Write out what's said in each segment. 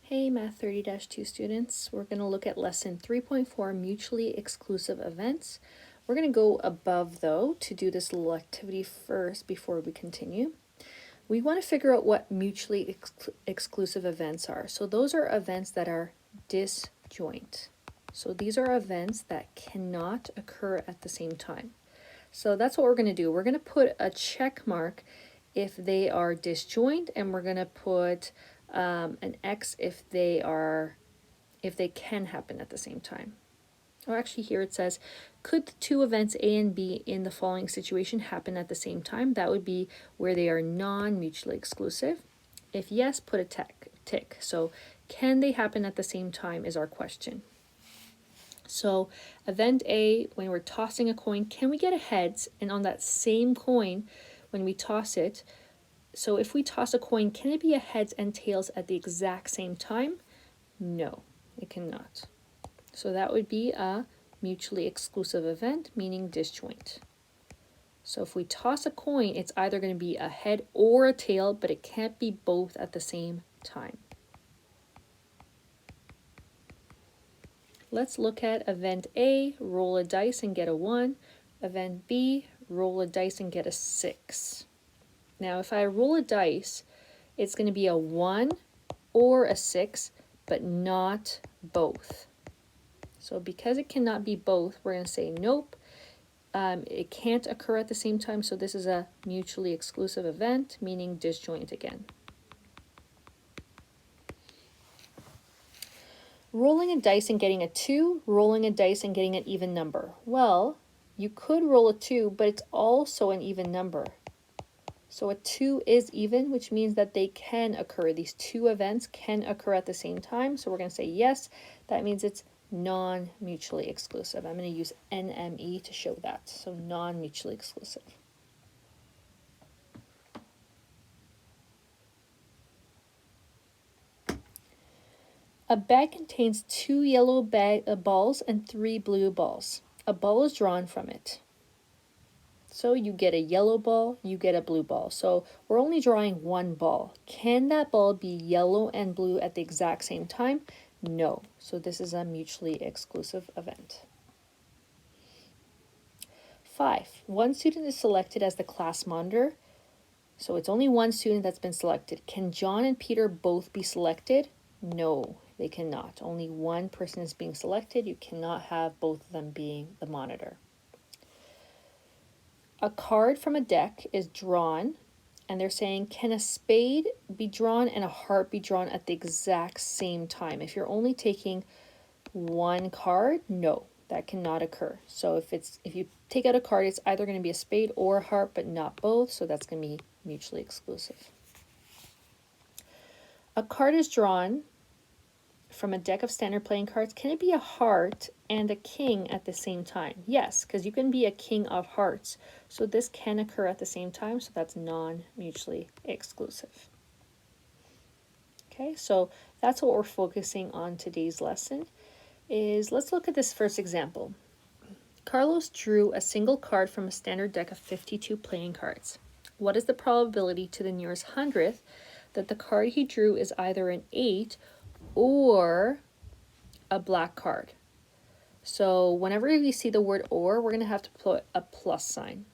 Hey Math 30-2 students, we're going to look at lesson 3.4, mutually exclusive events. We're going to go above though to do this little activity first before we continue. We want to figure out what mutually exclusive events are. So those are events that are disjoint. So these are events that cannot occur at the same time. So that's what we're going to do. We're going to put a check mark if they are disjoint, and we're going to put an X if they can happen at the same time. Or actually here it says, could the two events A and B in the following situation happen at the same time? That would be where they are non-mutually exclusive. If yes, put a tick. So can they happen at the same time is our question. So event A, when we're tossing a coin, can we get a heads? And on that same coin, when we toss it, so if we toss a coin, can it be a heads and tails at the exact same time? No, it cannot. So that would be a mutually exclusive event, meaning disjoint. So if we toss a coin, it's either going to be a head or a tail, but it can't be both at the same time. Let's look at event A, roll a dice and get a 1. Event B, roll a dice and get a 6. Now if I roll a dice, it's going to be a 1 or a 6, but not both. So because it cannot be both, we're going to say nope. It can't occur at the same time, so this is a mutually exclusive event, meaning disjoint again. Rolling a dice and getting a 2, rolling a dice and getting an even number. Well, you could roll a 2, but it's also an even number. So a 2 is even, which means that they can occur. These two events can occur at the same time. So we're going to say yes. That means it's non-mutually exclusive. I'm going to use NME to show that. So non-mutually exclusive. A bag contains 2 yellow balls and 3 blue balls. A ball is drawn from it. So you get a yellow ball, you get a blue ball. So we're only drawing one ball. Can that ball be yellow and blue at the exact same time? No. So this is a mutually exclusive event. 5. One student is selected as the class monitor. So it's only one student that's been selected. Can John and Peter both be selected? No, they cannot. Only one person is being selected. You cannot have both of them being the monitor. A card from a deck is drawn, and they're saying, can a spade be drawn and a heart be drawn at the exact same time? If you're only taking one card, no, that cannot occur. So if you take out a card, it's either going to be a spade or a heart, but not both, so that's going to be mutually exclusive. A card is drawn from a deck of standard playing cards. Can it be a heart and a king at the same time? Yes, because you can be a king of hearts. So this can occur at the same time, so that's non-mutually exclusive. Okay, so that's what we're focusing on today's lesson. Let's look at this first example. Carlos drew a single card from a standard deck of 52 playing cards. What is the probability to the nearest hundredth that the card he drew is either an 8 or a black card? So whenever we see the word or, we're going to have to put a plus sign.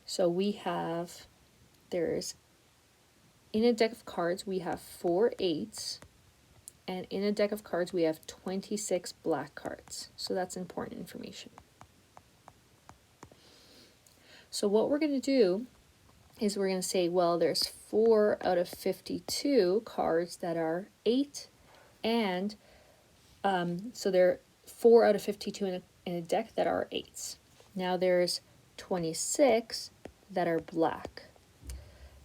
So we have, in a deck of cards, we have 4 8s, and in a deck of cards, we have 26 black cards. So that's important information. So what we're going to do is we're going to say, well, there's 4 out of 52 cards that are 8, and so there are 4 out of 52 in a deck that are 8s. Now there's 26 that are black.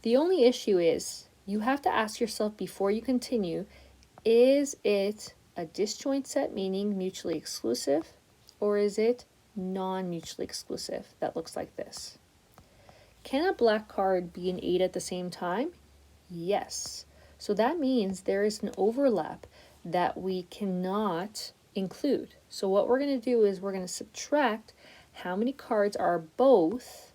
The only issue is you have to ask yourself before you continue, is it a disjoint set, meaning mutually exclusive, or is it non-mutually exclusive that looks like this? Can a black card be an 8 at the same time? Yes. So that means there is an overlap that we cannot include. So what we're going to do is we're going to subtract how many cards are both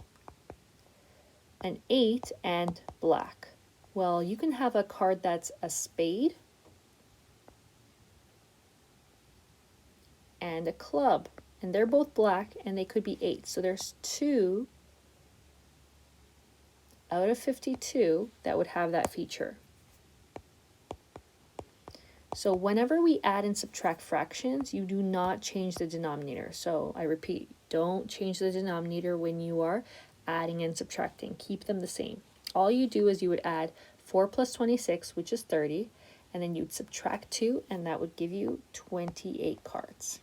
an 8 and black. Well, you can have a card that's a spade, and a club. And they're both black, and they could be 8. So there's 2 out of 52 that would have that feature. So whenever we add and subtract fractions, you do not change the denominator. So I repeat, don't change the denominator when you are adding and subtracting. Keep them the same. All you do is you would add 4 plus 26, which is 30, and then you'd subtract 2, and that would give you 28 cards.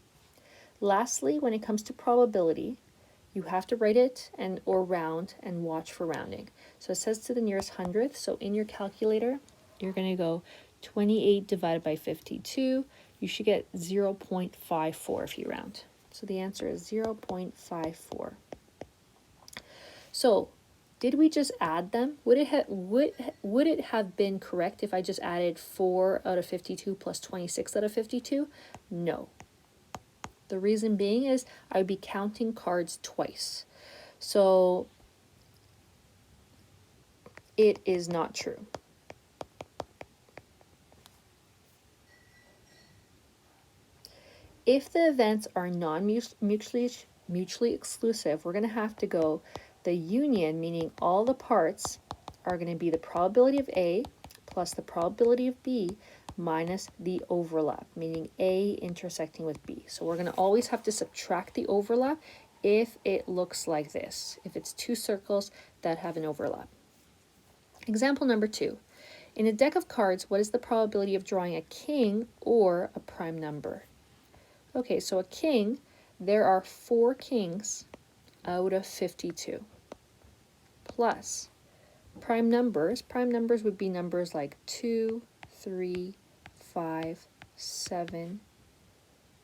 Lastly, when it comes to probability, you have to write it or round and watch for rounding. So it says to the nearest hundredth. So in your calculator, you're going to go 28 divided by 52. You should get 0.54 if you round. So the answer is 0.54. So did we just add them? Would it have been correct if I just added 4 out of 52 plus 26 out of 52? No. The reason being is I would be counting cards twice. So it is not true. If the events are mutually exclusive, we're going to have to go the union, meaning all the parts are going to be the probability of A plus the probability of B minus the overlap, meaning A intersecting with B. So we're going to always have to subtract the overlap if it looks like this, if it's 2 circles that have an overlap. Example number 2. In a deck of cards, what is the probability of drawing a king or a prime number? Okay, so a king, there are 4 kings out of 52. Plus, prime numbers would be numbers like 2, 3, 5, 7,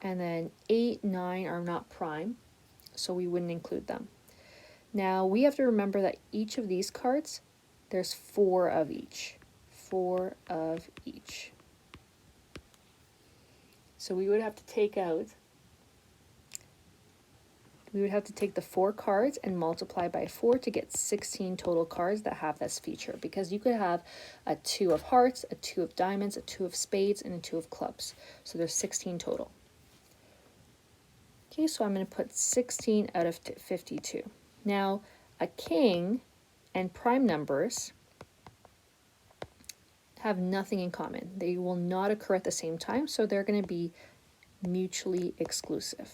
and then 8, 9 are not prime, so we wouldn't include them. Now, we have to remember that each of these cards, there's 4 of each. 4 of each. So we would have to take the 4 cards and multiply by 4 to get 16 total cards that have this feature, because you could have a 2 of hearts, a 2 of diamonds, a 2 of spades, and a 2 of clubs. So there's 16 total. Okay, so I'm going to put 16 out of 52. Now, a king and prime numbers have nothing in common. They will not occur at the same time, so they're going to be mutually exclusive.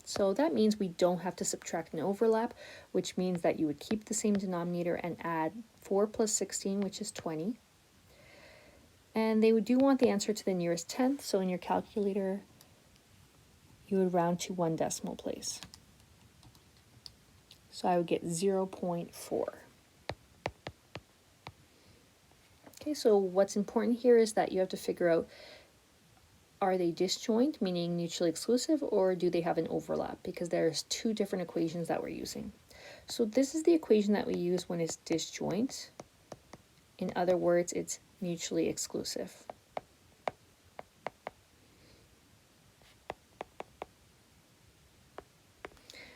So that means we don't have to subtract an overlap, which means that you would keep the same denominator and add 4 plus 16, which is 20. And they do want the answer to the nearest tenth, so in your calculator, you would round to 1 decimal place. So I would get 0.4. Okay, so what's important here is that you have to figure out, are they disjoint, meaning mutually exclusive, or do they have an overlap? Because there's 2 different equations that we're using. So this is the equation that we use when it's disjoint. In other words, it's mutually exclusive.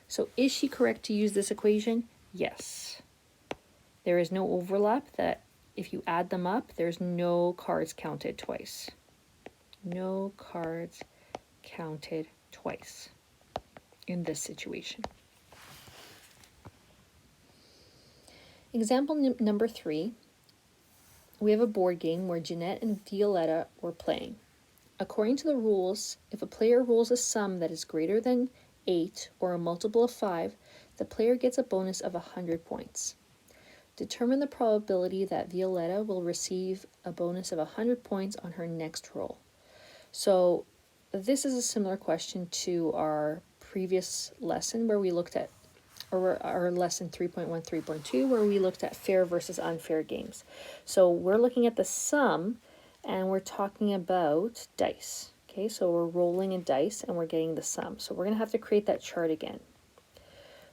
So is she correct to use this equation? Yes. There is no overlap, that if you add them up, there's no cards counted twice. No cards counted twice in this situation. Example number 3. We have a board game where Jeanette and Violetta were playing. According to the rules, if a player rolls a sum that is greater than 8 or a multiple of 5, the player gets a bonus of 100 points. Determine the probability that Violetta will receive a bonus of 100 points on her next roll. So this is a similar question to our previous lesson where we looked at, or our lesson 3.1, 3.2, where we looked at fair versus unfair games. So we're looking at the sum and we're talking about dice. Okay, so we're rolling a dice and we're getting the sum. So we're going to have to create that chart again.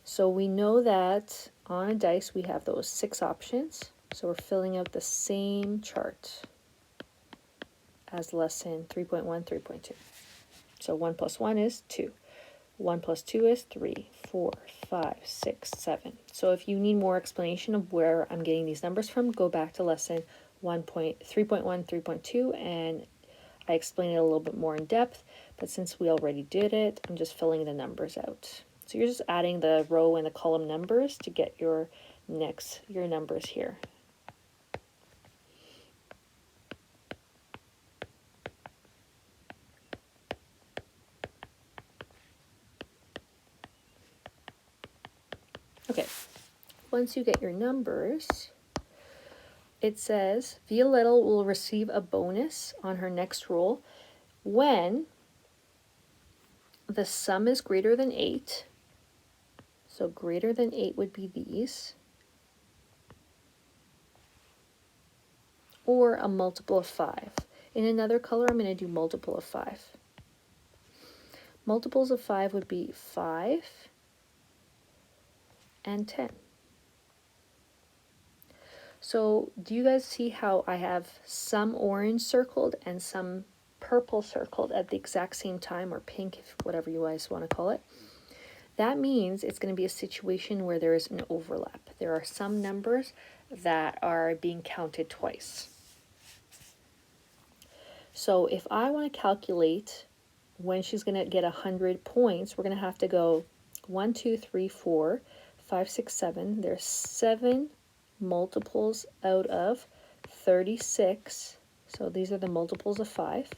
So we know that on a dice we have those 6 options. So we're filling out the same chart as lesson 3.1, 3.2. So 1 plus 1 is 2. 1 plus 2 is 3, 4, 5, 6, 7. So if you need more explanation of where I'm getting these numbers from, go back to lesson 3.1, 3.2, and I explain it a little bit more in depth, but since we already did it, I'm just filling the numbers out. So you're just adding the row and the column numbers to get your numbers here. Okay, once you get your numbers, it says Violetta will receive a bonus on her next roll when the sum is greater than 8. So greater than 8 would be these. Or a multiple of 5. In another color, I'm going to do multiple of 5. Multiples of 5 would be 5 and 10. So do you guys see how I have some orange circled and some purple circled at the exact same time, or pink, whatever you guys want to call it? That means it's going to be a situation where there is an overlap. There are some numbers that are being counted twice. So if I want to calculate when she's going to get 100 points, we're going to have to go 1, 2, 3, 4, 5, 6, 7. There's 7 multiples out of 36. So these are the multiples of 5.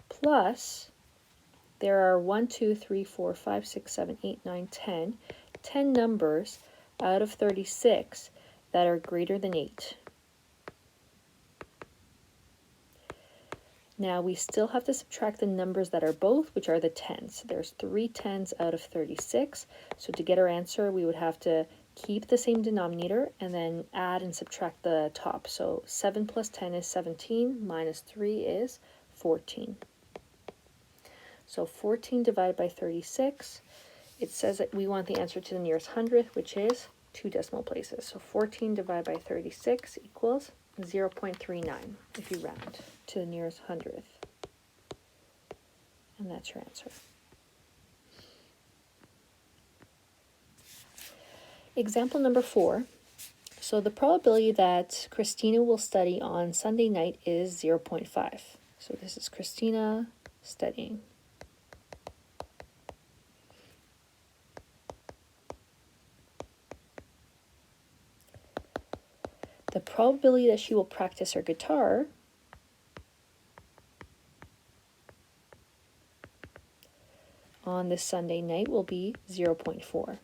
Plus, there are 1, 2, 3, 4, 5, 6, 7, 8, 9, 10. 10 numbers out of 36 that are greater than 8. Now we still have to subtract the numbers that are both, which are the 10s. There's 3 10s out of 36. So to get our answer, we would have to keep the same denominator and then add and subtract the top. So 7 plus 10 is 17, minus 3 is 14. So 14 divided by 36, it says that we want the answer to the nearest hundredth, which is 2 decimal places. So 14 divided by 36 equals 0.39 if you round to the nearest hundredth. And that's your answer. Example number 4. So the probability that Christina will study on Sunday night is 0.5. So this is Christina studying. The probability that she will practice her guitar on this Sunday night will be 0.4.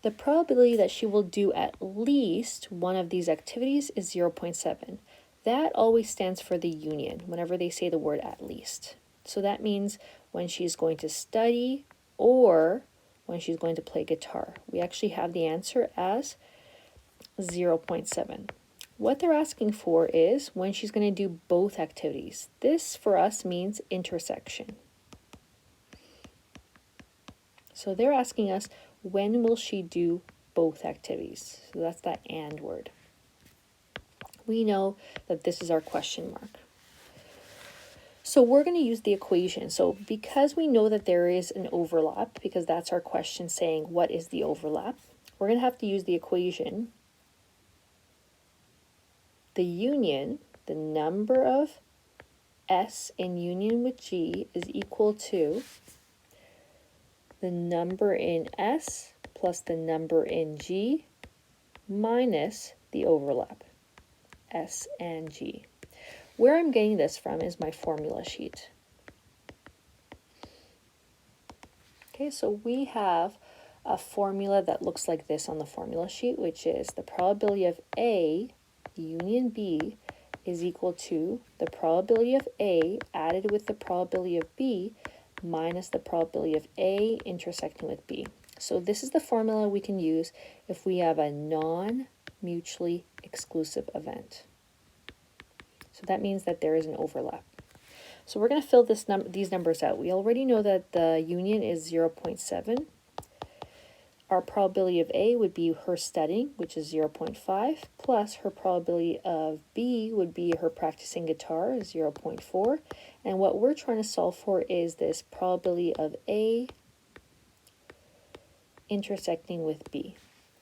The probability that she will do at least one of these activities is 0.7. That always stands for the union whenever they say the word at least. So that means when she's going to study or when she's going to play guitar. We actually have the answer as 0.7. What they're asking for is when she's going to do both activities. This for us means intersection. So they're asking us, when will she do both activities? So that's that and word. We know that this is our question mark. So we're going to use the equation. So because we know that there is an overlap, because that's our question saying what is the overlap, we're going to have to use the equation. The union, the number of S in union with G is equal to the number in S plus the number in G minus the overlap, S and G. Where I'm getting this from is my formula sheet. Okay, so we have a formula that looks like this on the formula sheet, which is the probability of A union B is equal to the probability of A added with the probability of B minus the probability of A intersecting with B. So this is the formula we can use if we have a non-mutually exclusive event. So that means that there is an overlap. So we're going to fill these numbers out. We already know that the union is 0.7. Our probability of A would be her studying, which is 0.5, plus her probability of B would be her practicing guitar, 0.4. And what we're trying to solve for is this probability of A intersecting with B.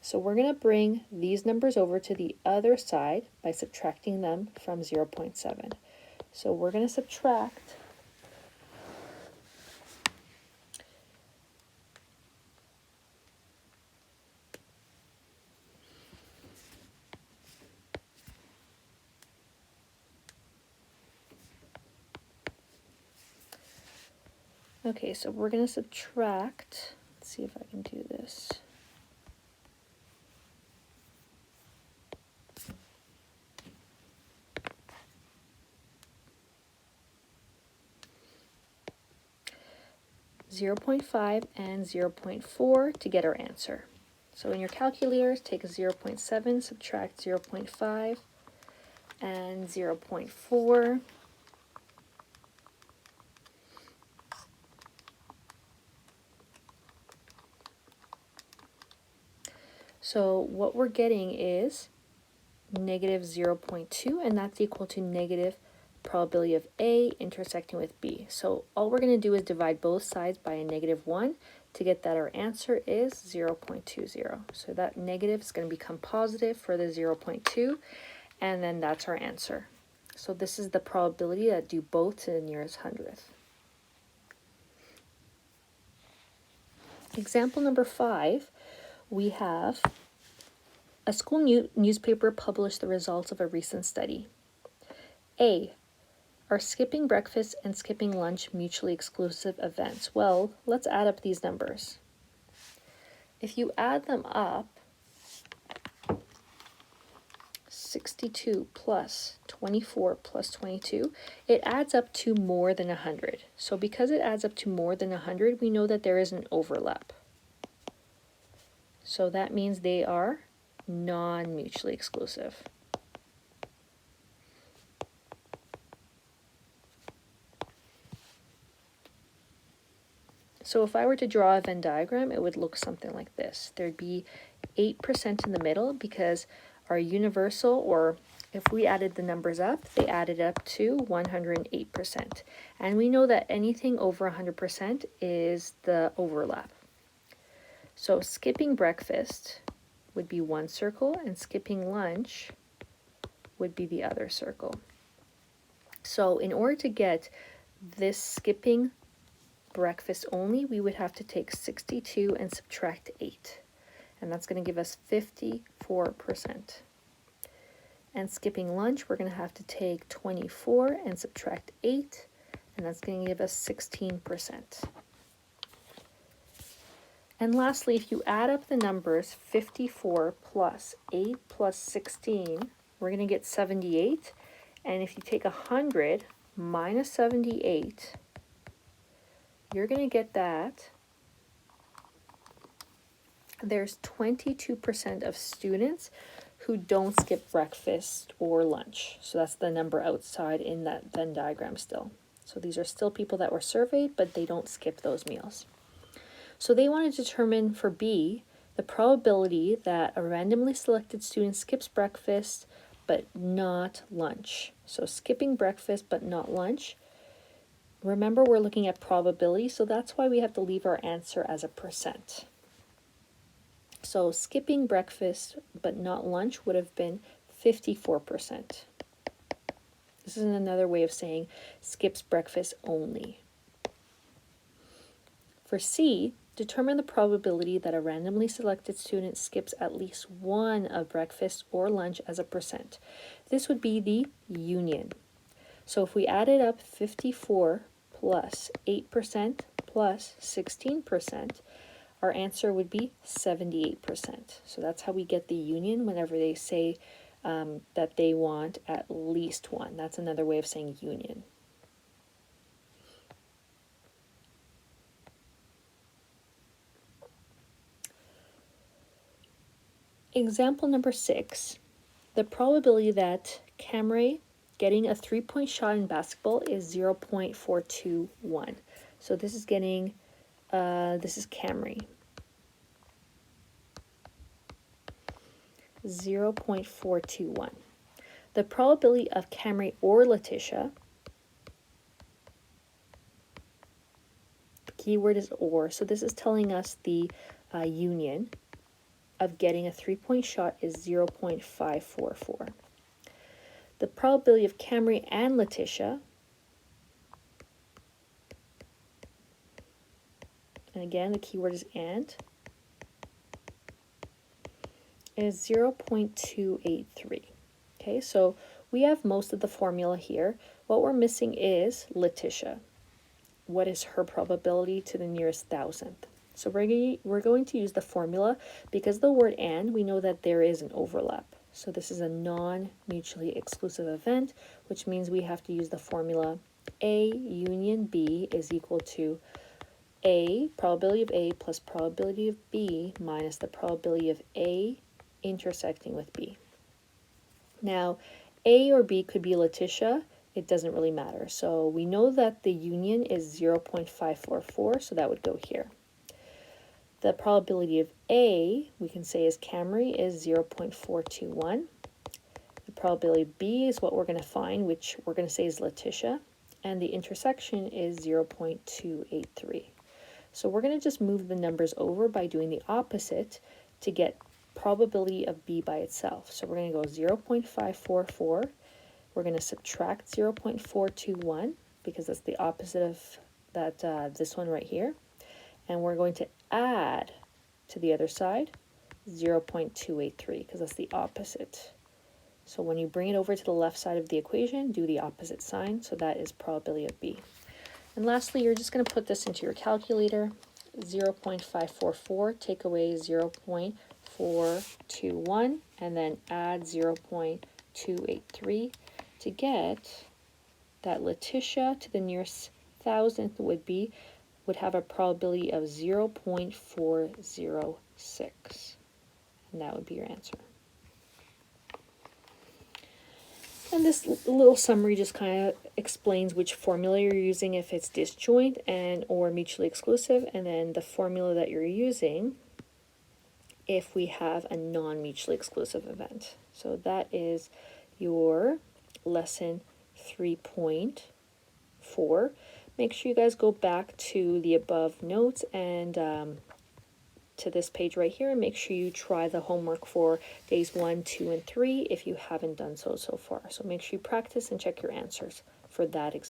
So we're going to bring these numbers over to the other side by subtracting them from 0.7. So we're going to subtract Okay, so we're going to subtract, let's see if I can do this. Zero 0.5 and 0.4 to get our answer. So in your calculators, take a 0.7, subtract 0.5 and 0.4. So what we're getting is negative 0.2, and that's equal to negative probability of A intersecting with B. So all we're going to do is divide both sides by a -1 to get that our answer is 0.20. So that negative is going to become positive for the 0.2, and then that's our answer. So this is the probability that do both to the nearest hundredth. Example number 5, we have a school newspaper published the results of a recent study. A, are skipping breakfast and skipping lunch mutually exclusive events? Well, let's add up these numbers. If you add them up, 62 plus 24 plus 22, it adds up to more than 100. So because it adds up to more than 100, we know that there is an overlap. So that means they are non-mutually exclusive. So if I were to draw a Venn diagram, it would look something like this. There'd be 8% in the middle because our universal, or if we added the numbers up, they added up to 108%. And we know that anything over 100% is the overlap. So skipping breakfast would be one circle, and skipping lunch would be the other circle. So in order to get this skipping breakfast only, we would have to take 62 and subtract 8. And that's going to give us 54%. And skipping lunch, we're going to have to take 24 and subtract 8, and that's going to give us 16%. And lastly, if you add up the numbers 54 plus 8 plus 16, we're going to get 78. And if you take 100 minus 78, you're going to get that there's 22% of students who don't skip breakfast or lunch. So that's the number outside in that Venn diagram still. So these are still people that were surveyed, but they don't skip those meals. So they want to determine for B, the probability that a randomly selected student skips breakfast but not lunch. So skipping breakfast but not lunch. Remember, we're looking at probability, so that's why we have to leave our answer as a percent. So skipping breakfast but not lunch would have been 54%. This is another way of saying skips breakfast only. For C, determine the probability that a randomly selected student skips at least one of breakfast or lunch as a percent. This would be the union. So if we added up 54 plus 8% plus 16%, our answer would be 78%. So that's how we get the union whenever they say that they want at least one. That's another way of saying union. Example number 6, the probability that Camry getting a 3-point shot in basketball is 0.421. So this is getting, this is Camry. 0.421. The probability of Camry or Letitia, the keyword is or, so this is telling us the union. of getting a 3-point shot is 0.544. The probability of Camry and Letitia, and again the keyword is and, is 0.283. Okay, so we have most of the formula here. What we're missing is Letitia. What is her probability to the nearest thousandth? So we're going to use the formula. Because the word and, we know that there is an overlap. So this is a non-mutually exclusive event, which means we have to use the formula A union B is equal to A, probability of A plus probability of B minus the probability of A intersecting with B. Now, A or B could be Letitia. It doesn't really matter. So we know that the union is 0.544, so that would go here. The probability of A, we can say is Camry, is 0.421. The probability of B is what we're going to find, which we're going to say is Letitia. And the intersection is 0.283. So we're going to just move the numbers over by doing the opposite to get probability of B by itself. So we're going to go 0.544. We're going to subtract 0.421 because that's the opposite of that this one right here. And we're going to add to the other side 0.283 because that's the opposite. So when you bring it over to the left side of the equation, do the opposite sign. So that is probability of B. And lastly, you're just going to put this into your calculator. 0.544, take away 0.421, and then add 0.283 to get that Letitia to the nearest thousandth would have a probability of 0.406. And that would be your answer. And this little summary just kind of explains which formula you're using if it's disjoint and or mutually exclusive, and then the formula that you're using if we have a non-mutually exclusive event. So that is your lesson 3.4. Make sure you guys go back to the above notes and to this page right here, and make sure you try the homework for days 1, 2, and 3 if you haven't done so far. So make sure you practice and check your answers for that exam.